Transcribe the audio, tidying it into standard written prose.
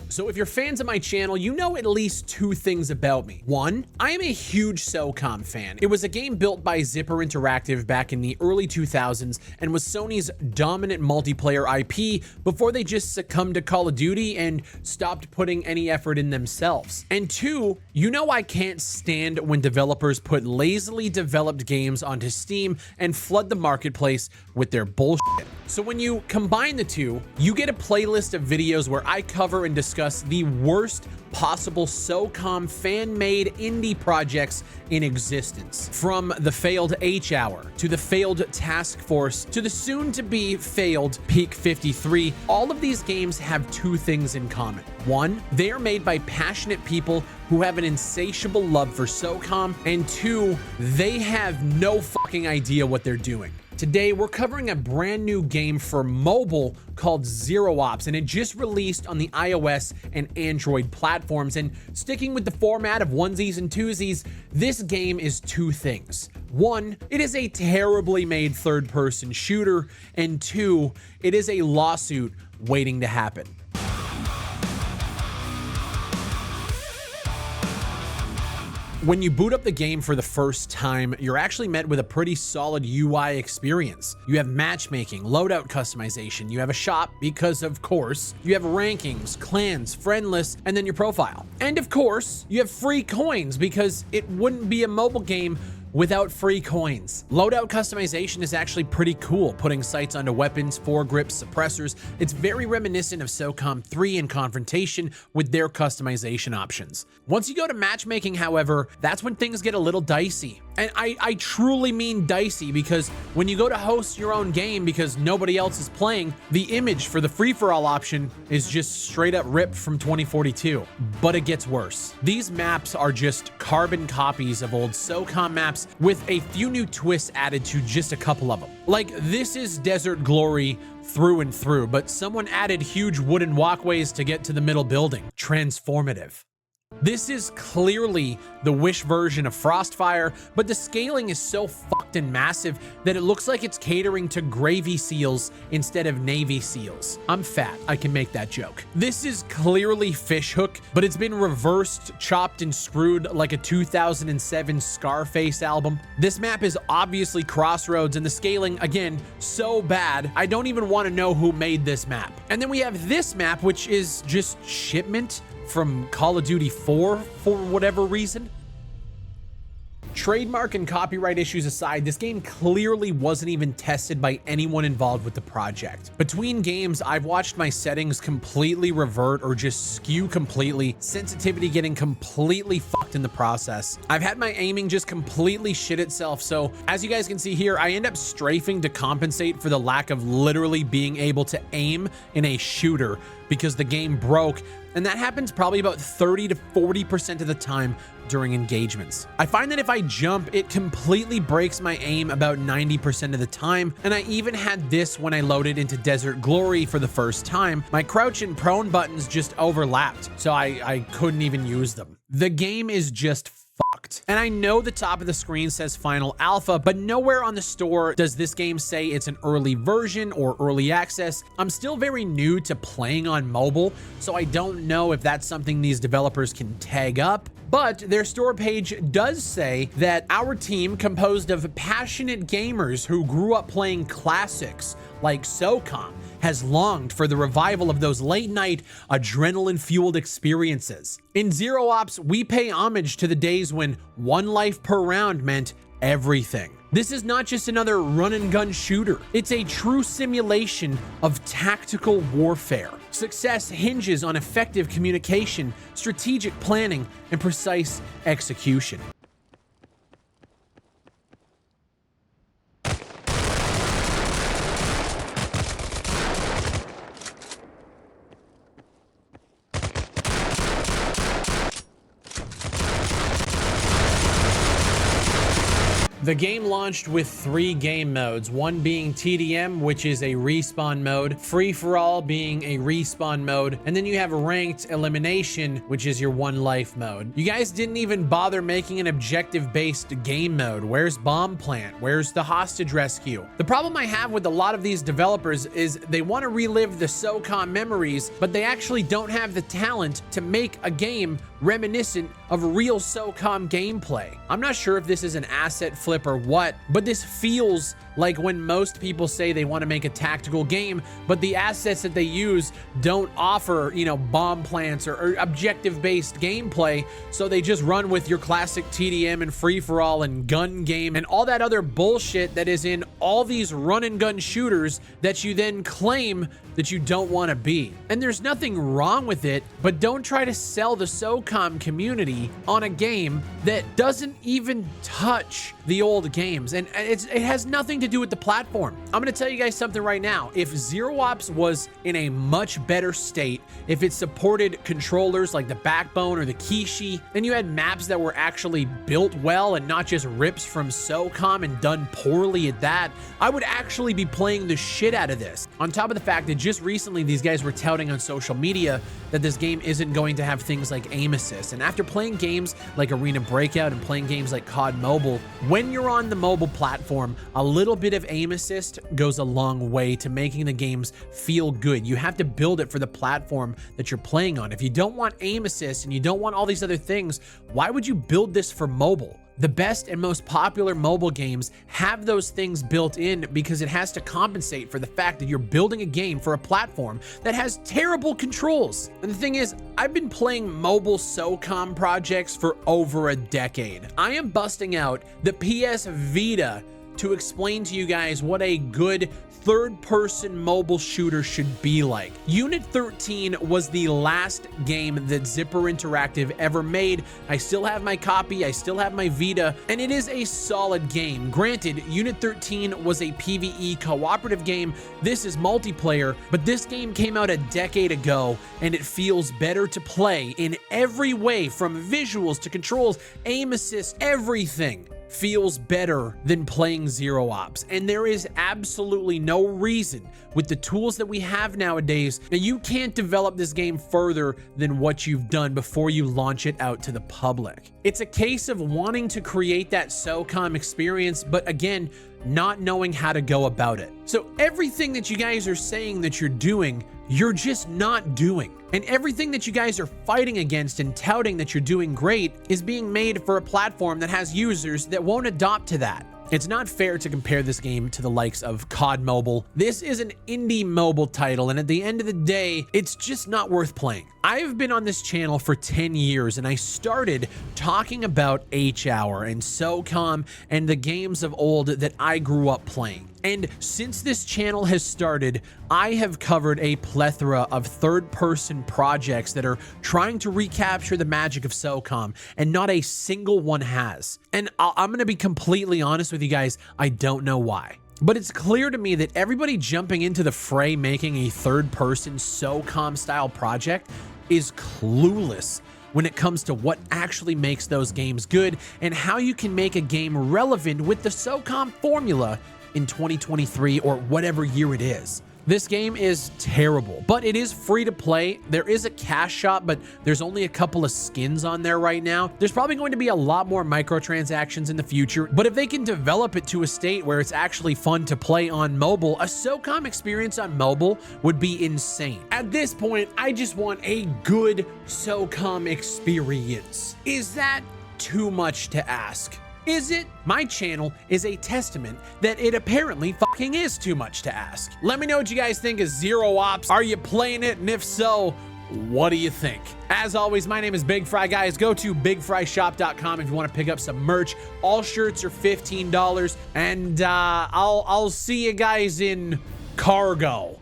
So if you're fans of my channel, you know at least two things about me. One, I am a huge SOCOM fan. It was a game built by Zipper Interactive back in the early 2000s and was Sony's dominant multiplayer IP before they just succumbed to Call of Duty and stopped putting any effort in themselves. And two, you know I can't stand when developers put lazily developed games onto Steam and flood the marketplace with their bullshit. So when you combine the two, you get a playlist of videos where I cover and discuss the worst possible SOCOM fan-made indie projects in existence. From the failed H-Hour, to the failed Task Force, to the soon-to-be failed Peak 53, all of these games have two things in common. One, they are made by passionate people who have an insatiable love for SOCOM, and two, they have no fucking idea what they're doing. Today, we're covering a brand new game for mobile called Zero Ops, and it just released on the iOS and Android platforms. And sticking with the format of onesies and twosies, this game is two things. One, it is a terribly made third-person shooter, and two, it is a lawsuit waiting to happen. When you boot up the game for the first time, you're actually met with a pretty solid UI experience. You have matchmaking, loadout customization, you have a shop because of course, you have rankings, clans, friend lists, and then your profile. And of course, you have free coins because it wouldn't be a mobile game without free coins. Loadout customization is actually pretty cool, putting sights onto weapons, foregrips, suppressors. It's very reminiscent of SOCOM 3 in Confrontation with their customization options. Once you go to matchmaking, however, that's when things get a little dicey. And I truly mean dicey, because when you go to host your own game because nobody else is playing, the image for the free-for-all option is just straight up ripped from 2042. But it gets worse. These maps are just carbon copies of old SOCOM maps with a few new twists added to just a couple of them. Like, this is Desert Glory through and through, but someone added huge wooden walkways to get to the middle building. Transformative. This is clearly the Wish version of Frostfire, but the scaling is so fucked and massive that it looks like it's catering to gravy seals instead of Navy SEALs. I'm fat, I can make that joke. This is clearly Fishhook, but it's been reversed, chopped, and screwed like a 2007 Scarface album. This map is obviously Crossroads, and the scaling, again, so bad, I don't even want to know who made this map. And then we have this map, which is just Shipment from Call of Duty 4 for whatever reason. Trademark and copyright issues aside, this game clearly wasn't even tested by anyone involved with the project. Between games, I've watched my settings completely revert or just skew completely, sensitivity getting completely fucked in the process. I've had my aiming just completely shit itself, so as you guys can see here, I end up strafing to compensate for the lack of literally being able to aim in a shooter because the game broke, and that happens probably about 30 to 40% of the time during engagements. I find that if I jump, it completely breaks my aim about 90% of the time, and I even had this when I loaded into Desert Glory for the first time. My crouch and prone buttons just overlapped, so I couldn't even use them. The game is just fucked. And I know the top of the screen says Final Alpha, but nowhere on the store does this game say it's an early version or early access. I'm still very new to playing on mobile, so I don't know if that's something these developers can tag up. But their store page does say that our team, composed of passionate gamers who grew up playing classics like SOCOM, has longed for the revival of those late-night, adrenaline-fueled experiences. In Zero Ops, we pay homage to the days when one life per round meant everything. This is not just another run-and-gun shooter. It's a true simulation of tactical warfare. Success hinges on effective communication, strategic planning, and precise execution. The game launched with 3 game modes, one being TDM, which is a respawn mode, free-for-all being a respawn mode, and then you have ranked elimination, which is your 1 life mode. You guys didn't even bother making an objective-based game mode. Where's bomb plant? Where's the hostage rescue? The problem I have with a lot of these developers is they want to relive the SOCOM memories, but they actually don't have the talent to make a game reminiscent of real SOCOM gameplay. I'm not sure if this is an asset flip or what, but this feels like when most people say they want to make a tactical game, but the assets that they use don't offer, you know, bomb plants or objective-based gameplay, so they just run with your classic TDM and free-for-all and gun game and all that other bullshit that is in all these run-and-gun shooters that you then claim that you don't want to be. And there's nothing wrong with it, but don't try to sell the SOCOM community on a game that doesn't even touch the old games. And it has nothing to do with the platform. I'm gonna tell you guys something right now. If Zero Ops was in a much better state, if it supported controllers like the Backbone or the Kishi, and you had maps that were actually built well and not just rips from SOCOM and done poorly at that, I would actually be playing the shit out of this. On top of the fact that just recently these guys were touting on social media that this game isn't going to have things like aim assist. And after playing games like Arena Breakout and playing games like COD Mobile, when you're on the mobile platform, a little bit of aim assist goes a long way to making the games feel good. You have to build it for the platform that you're playing on. If you don't want aim assist and you don't want all these other things, why would you build this for mobile? The best and most popular mobile games have those things built in because it has to compensate for the fact that you're building a game for a platform that has terrible controls. And the thing is, I've been playing mobile SOCOM projects for over a decade. I am busting out the PS Vita to explain to you guys what a good third-person mobile shooter should be like. Unit 13 was the last game that Zipper Interactive ever made. I still have my copy, I still have my Vita, and it is a solid game. Granted, Unit 13 was a PvE cooperative game. This is multiplayer, but this game came out a decade ago, and it feels better to play in every way, from visuals to controls, aim assist, everything feels better than playing Zero Ops. And there is absolutely no reason with the tools that we have nowadays that you can't develop this game further than what you've done before you launch it out to the public. It's a case of wanting to create that SOCOM experience, but again, not knowing how to go about it. So everything that you guys are saying that you're doing, you're just not doing. And everything that you guys are fighting against and touting that you're doing great is being made for a platform that has users that won't adopt to that. It's not fair to compare this game to the likes of COD Mobile. This is an indie mobile title, and at the end of the day, it's just not worth playing. I've been on this channel for 10 years, and I started talking about H-Hour and SOCOM and the games of old that I grew up playing. And since this channel has started, I have covered a plethora of third-person projects that are trying to recapture the magic of SOCOM, and not a single one has. And I'm going to be completely honest with you guys, I don't know why. But it's clear to me that everybody jumping into the fray making a third-person SOCOM-style project is clueless when it comes to what actually makes those games good and how you can make a game relevant with the SOCOM formula in 2023 or whatever year it is. This game is terrible, but it is free to play. There is a cash shop, but there's only a couple of skins on there right now. There's probably going to be a lot more microtransactions in the future, but if they can develop it to a state where it's actually fun to play on mobile, a SOCOM experience on mobile would be insane. At this point, I just want a good SOCOM experience. Is that too much to ask? Is it? My channel is a testament that it apparently fucking is too much to ask. Let me know what you guys think of Zero Ops. Are you playing it? And if so, what do you think? As always, my name is Big Fry, guys. Go to BigfryShop.com if you want to pick up some merch. All shirts are $15, and I'll see you guys in cargo.